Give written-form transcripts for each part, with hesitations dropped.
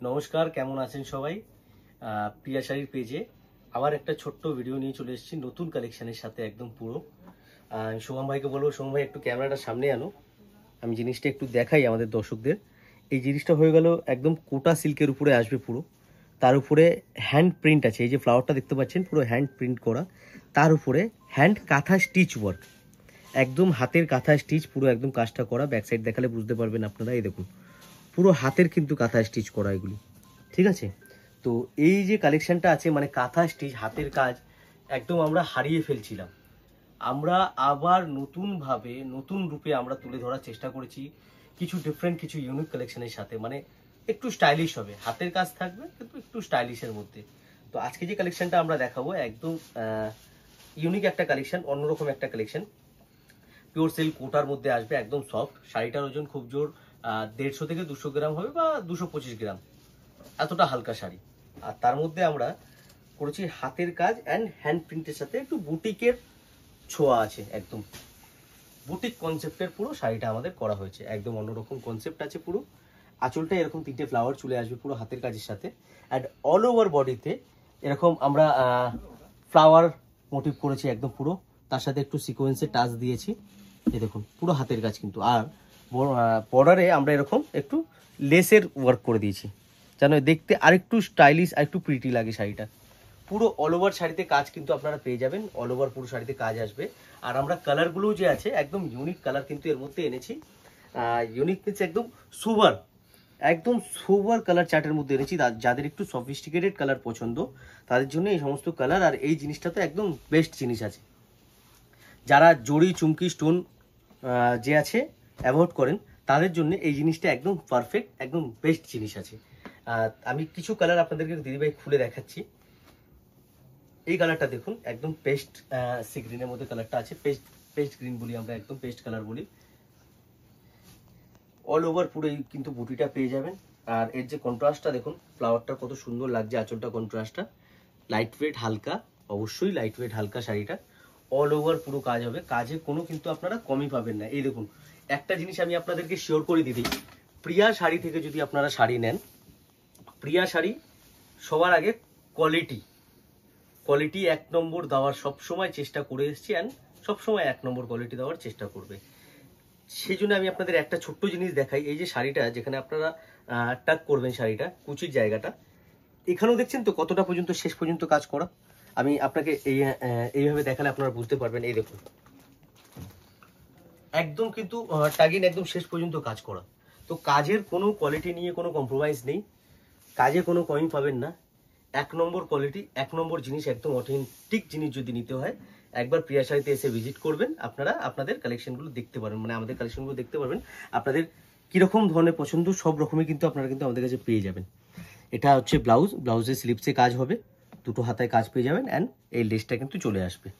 নমস্কার, কেমন আছেন সবাই? প্রিয়া শাড়ির পেজে আবার একটা ছোট্ট ভিডিও নিয়ে চলে এসেছি নতুন কালেকশনের সাথে একদম পুরো। শুভম ভাইকে বলবো, শুভম ভাই একটু ক্যামেরাটা সামনে আনো, আমি জিনিসটা একটু দেখাই আমাদের দর্শকদের। এই জিনিসটা হয়ে গেল একদম কোটা সিল্কের উপরে আসবে পুরো, তার উপরে হ্যান্ড প্রিন্ট আছে, এই যে ফ্লাওয়ারটা দেখতে পাচ্ছেন পুরো হ্যান্ড প্রিন্ট করা, তার উপরে হ্যান্ড কাঁথা স্টিচ ওয়ার্ক, একদম হাতের কাঁথা স্টিচ পুরো একদম কাজটা করা। ব্যাক সাইড দেখালে বুঝতে পারবেন আপনারা, এই দেখুন পুরো হাতের কিন্তু কাঁথা স্টিচ করা এগুলি, ঠিক আছে? তো এই যে কালেকশনটা আছে মানে কাঁথা স্টিচ হাতের কাজ একদম আমরা হারিয়ে ফেলছিলাম, আমরা আবার নতুনভাবে নতুন রূপে আমরা তুলে ধরার চেষ্টা করেছি কিছু ডিফারেন্ট কিছু ইউনিক কালেকশনের সাথে, মানে একটু স্টাইলিশ হবে, হাতের কাজ থাকবে কিন্তু একটু স্টাইলিশের মধ্যে। তো আজকে যে কালেকশনটা আমরা দেখাবো একদম ইউনিক একটা কালেকশন, অন্যরকম একটা কালেকশন, পিওর সিল্ক কোটার মধ্যে আসবে, একদম সফট। শাড়িটার ওজন খুব জোর 150 থেকে 200 গ্রাম হবে বা 225 গ্রাম, এতটা হালকা শাড়ি। আর তার মধ্যে আমরা করেছি হাতের কাজ অ্যান্ড হ্যান্ড প্রিন্টের সাথে একটু বুটিকের ছোঁয়া আছে, একদম বুটিক কনসেপ্টের পুরো শাড়িটা আমাদের করা হয়েছে, একদম অন্যরকম কনসেপ্ট আছে পুরো। আঁচলটা এরকম 3টে ফ্লাওয়ার চলে আসবে পুরো হাতের কাজের সাথে, অ্যান্ড অল ওভার বডিতে এরকম আমরা ফ্লাওয়ার মোটিভ করেছি একদম পুরো, তার সাথে একটু সিকোয়েন্সের টাচ দিয়েছি, এই দেখুন পুরো হাতের কাজ কিন্তু। আর বর্ডারে আমরা এরকম একটু লেসের ওয়ার্ক করে দিয়েছি যেন দেখতে আরেকটু স্টাইলিশ আর একটু প্রিটি লাগে শাড়িটা। পুরো অল ওভার শাড়িতে কাজ কিন্তু আপনারা পেয়ে যাবেন, অল ওভার পুরো শাড়িতে কাজ আসবে। আর আমরা কালারগুলো যে আছে একদম ইউনিক কালার কিন্তু এর মধ্যে এনেছি, ইউনিক মিনস একদম সোবার কালার চার্টের মধ্যে এনেছি। যাদের একটু সফিস্টিকেটেড কালার পছন্দ তাদের জন্য এই সমস্ত কালার, আর এই জিনিসটা তো একদম বেস্ট জিনিস আছে। যারা জড়ি চুমকি স্টোন যে আছে অ্যাভয়েড করেন তাদের জন্য এই জিনিসটা একদম পারফেক্ট, একদম বেস্ট জিনিস আছে। আমি কিছু কালার আপনাদেরকে দিদিভাই খুলে দেখাচ্ছি। এই কালারটা দেখুন, একদম পেস্ট সি গ্রিনের মধ্যে কালারটা আছে, পেস্ট গ্রিন বলি আমরা, একদম পেস্ট কালার বলি। অল ওভার পুরো কিন্তু বুটিটা পেয়ে যাবেন। আর এর যে কন্ট্রাস্টটা দেখুন, ফ্লাওয়ারটা কত সুন্দর লাগছে, আঁচলটা কন্ট্রাস্টটা লাইট ওয়েট হালকা, অবশ্যই লাইট ওয়েট হালকা শাড়িটা। অল ওভার পুরো কাজ হবে, কাজে কোনো কিন্তু আপনারা কমই পাবেন না। এই দেখুন একটা জিনিস আমি আপনাদেরকে শিওর করে দিই, প্রিয়া শাড়ি থেকে যদি আপনারা শাড়ি নেন, প্রিয়া শাড়ি সবার আগে কোয়ালিটি 1 নম্বর দেওয়ার সবসময় চেষ্টা করে এসেছি, অ্যান্ড সবসময় 1 নম্বর কোয়ালিটি দেওয়ার চেষ্টা করবে। সেই জন্য আমি আপনাদের একটা ছোট্ট জিনিস দেখাই, এই যে শাড়িটা যেখানে আপনারা টাক করবেন শাড়িটা কুচির জায়গাটা, এখানেও দেখছেন তো কতটা পর্যন্ত শেষ পর্যন্ত কাজ করা। আমি আপনাকে এইভাবে দেখালে আপনারা বুঝতে পারবেন। এই দেখুন একদম কিন্তু টাগিন একদম শেষ পর্যন্ত কাজ করা। তো কাজের কোনো কোয়ালিটি নিয়ে কোনো কম্প্রোমাইজ নেই, কাজে কোনো কমই পাবেন না। 1 নম্বর কোয়ালিটি, 1 নম্বর জিনিস, একদম অথেন্টিক জিনিস যদি নিতে হয় একবার প্রিয়া শাড়িতে এসে ভিজিট করবেন, আপনারা আপনাদের কালেকশনগুলো দেখতে পারবেন, মানে আমাদের কালেকশনগুলো দেখতে পারবেন। আপনাদের কীরকম ধরনের পছন্দ সব রকমই কিন্তু আপনারা কিন্তু আমাদের কাছে পেয়ে যাবেন। এটা হচ্ছে ব্লাউজের স্লিপসে কাজ হবে, দুটো হাতায় কাজ পেয়ে যাবেন, অ্যান্ড এই লেসটা কিন্তু চলে আসবে।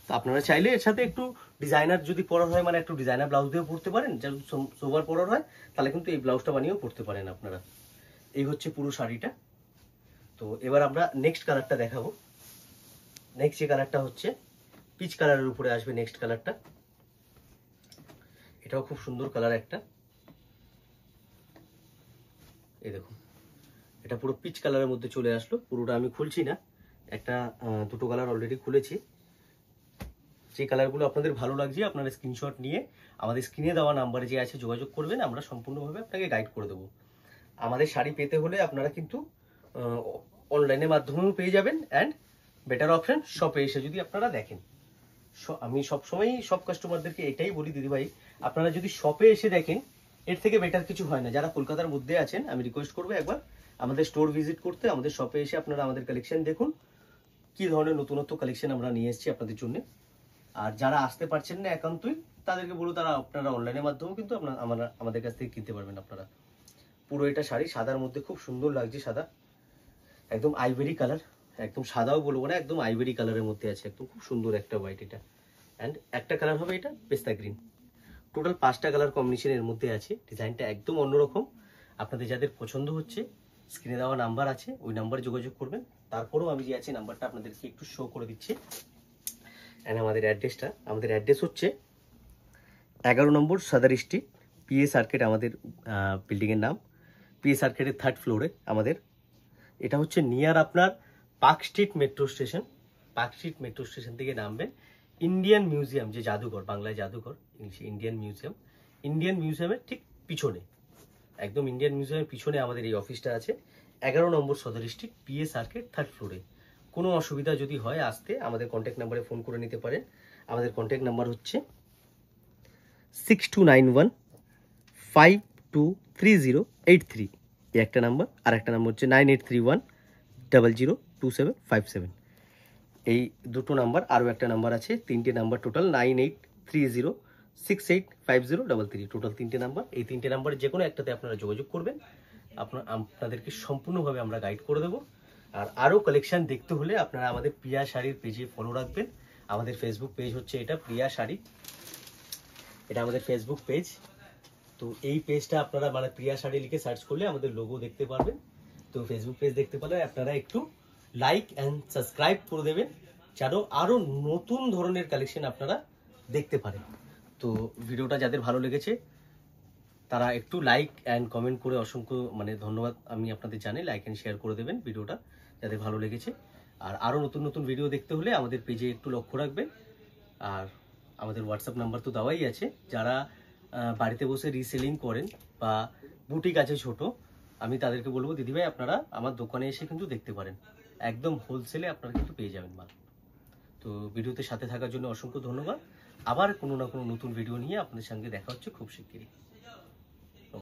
তো আপনারা চাইলে এর সাথে একটু ডিজাইনার যদি পরার হয়, মানে একটু ডিজাইনার ব্লাউজ দিয়েও পরতে পারেন, যদি সোবার পরার হয় তাহলে কিন্তু এই ব্লাউজটা বানিয়েও পরতে পারেন আপনারা। এই হচ্ছে পুরো শাড়িটা। তো এবার আমরা নেক্সট কালারটা দেখাবো। নেক্সট যে কালারটা হচ্ছে পিচ কালারের উপরে আসবে নেক্সট কালারটা, এটাও খুব সুন্দর কালার একটা। এই দেখুন এটা পুরো পিচ কালারের মধ্যে চলে আসলো, পুরোটা আমি খুলছি না, একটা দুটো কালার অলরেডি খুলেছি। যে কালারগুলো আপনাদের ভালো লাগছে আপনারা স্ক্রিনশট নিয়ে আমাদের স্ক্রিনে দেওয়া নাম্বারে যে আছে যোগাযোগ করবেন, আমরা সম্পূর্ণভাবে আপনাকে গাইড করে দেবো। আমাদের শাড়ি পেতে হলে আপনারা কিন্তু অনলাইনের মাধ্যমেও পেয়ে যাবেন, অ্যান্ড বেটার অপশন শপে এসে যদি আপনারা দেখেন। আমি সবসময়ই সব কাস্টমারদেরকে এটাই বলি দিদিভাই, আপনারা যদি শপে এসে দেখেন এর থেকে বেটার কিছু হয় না। যারা কলকাতার মধ্যে আছেন আমি রিকোয়েস্ট করবো একবার আমাদের স্টোর ভিজিট করতে, আমাদের শপে এসে আপনারা আমাদের কালেকশন দেখুন, কি ধরনের নতুনত্ব কালেকশন আমরা নিয়ে এসেছি আপনাদের জন্য। আর যারা আসতে পারছেন না একান্তই, তাদেরকে বলবো তারা আপনারা অনলাইনের মাধ্যমেও কিন্তু আমাদের কাছ থেকে কিনতে পারবেন আপনারা। পুরো এটা শাড়ি সাদার মধ্যে খুব সুন্দর লাগছে, সাদা একদম আইভরি কালার, একদম সাদাও বলবো না, একদম আইভরি কালারের মধ্যে আছে, একদম খুব সুন্দর একটা হোয়াইট এটা, অ্যান্ড একটা কালার হবে এটা পেস্তা গ্রিন। টোটাল 5টা কালার কম্বিনেশন এর মধ্যে আছে, ডিজাইনটা একদম অন্যরকম। আপনাদের যাদের পছন্দ হচ্ছে স্ক্রিনে দেওয়া নাম্বার আছে, ওই নাম্বারে যোগাযোগ করবেন। তারপরেও আমি যে আছে নাম্বারটা আপনাদেরকে একটু শো করে দিচ্ছি, অ্যান্ড আমাদের অ্যাড্রেস হচ্ছে 11 নম্বর সাদার স্ট্রিট, পিএস আর্কেড আমাদের বিল্ডিংয়ের নাম। পিএস আর্কেডের 3rd ফ্লোরে আমাদের। এটা হচ্ছে নিয়ার আপনার park street metro station. Park street metro station থেকে নামবেন, ইন্ডিয়ান মিউজিয়াম, যে জাদুঘর, বাংলায় জাদুঘর, ইংলিশে ইন্ডিয়ান মিউজিয়াম, ইন্ডিয়ান মিউজিয়ামের ঠিক পিছনে, একদম ইন্ডিয়ান মিউজিয়ামের পিছনে আমাদের এই অফিসটা আছে। 11 নম্বর সদর স্ট্রিট, পিএস আর্কেড 3rd ফ্লোরে। কোনো অসুবিধা যদি হয় আসতে আমাদের কন্ট্যাক্ট নাম্বারে ফোন করে নিতে পারেন। আমাদের কন্ট্যাক্ট নাম্বার হচ্ছে 6291523083, এই একটা নাম্বার। আর একটা নাম্বার হচ্ছে 9831002757, এই দুটো নাম্বার। আরও একটা নাম্বার আছে, 3টে নাম্বার টোটাল, 9830685033, টোটাল 3টে নাম্বার। এই 3টে নাম্বারে যে কোনো একটাতে আপনারা যোগাযোগ করবেন, আপনাদেরকে সম্পূর্ণভাবে আমরা গাইড করে দেবো। আর আরও কালেকশন দেখতে হলে আপনারা আমাদের প্রিয়া শাড়ির পেজে ফলো রাখবেন। আমাদের ফেসবুক পেজ হচ্ছে এটা প্রিয়া শাড়ি, এটা আমাদের ফেসবুক পেজ। তো এই পেজটা আপনারা মানে প্রিয়া শাড়ি লিখে সার্চ করলে আমাদের লোগো দেখতে পারবেন। তো ফেসবুক পেজ দেখতে পারলে আপনারা একটু লাইক অ্যান্ড সাবস্ক্রাইব করে দেবেন, যেন আরও নতুন ধরনের কালেকশন আপনারা দেখতে পারেন। তো ভিডিওটা যাদের ভালো লেগেছে তারা একটু লাইক অ্যান্ড কমেন্ট করে অসংখ্য মানে ধন্যবাদ আমি আপনাদের জানাই। লাইক অ্যান্ড শেয়ার করে দেবেন ভিডিওটা যাদের ভালো লেগেছে। আর আরও নতুন নতুন ভিডিও দেখতে হলে আমাদের পেজে একটু লক্ষ্য রাখবেন। আর আমাদের হোয়াটসঅ্যাপ নাম্বার তো দেওয়াই আছে। যারা বাড়িতে বসে রিসেলিং করেন বা বুটিক আছে ছোট, আমি তাদেরকে বলবো দিদিভাই আপনারা আমার দোকানে এসে কিন্তু দেখতে পারেন, একদম হোলসেলে আপনারা কিন্তু পেয়ে যাবেন মাল। তো ভিডিওতে সাথে থাকার জন্য অসংখ্য ধন্যবাদ। আবার কোনো না কোনো নতুন ভিডিও নিয়ে আপনাদের সঙ্গে দেখা হচ্ছে খুব শিগগিরই।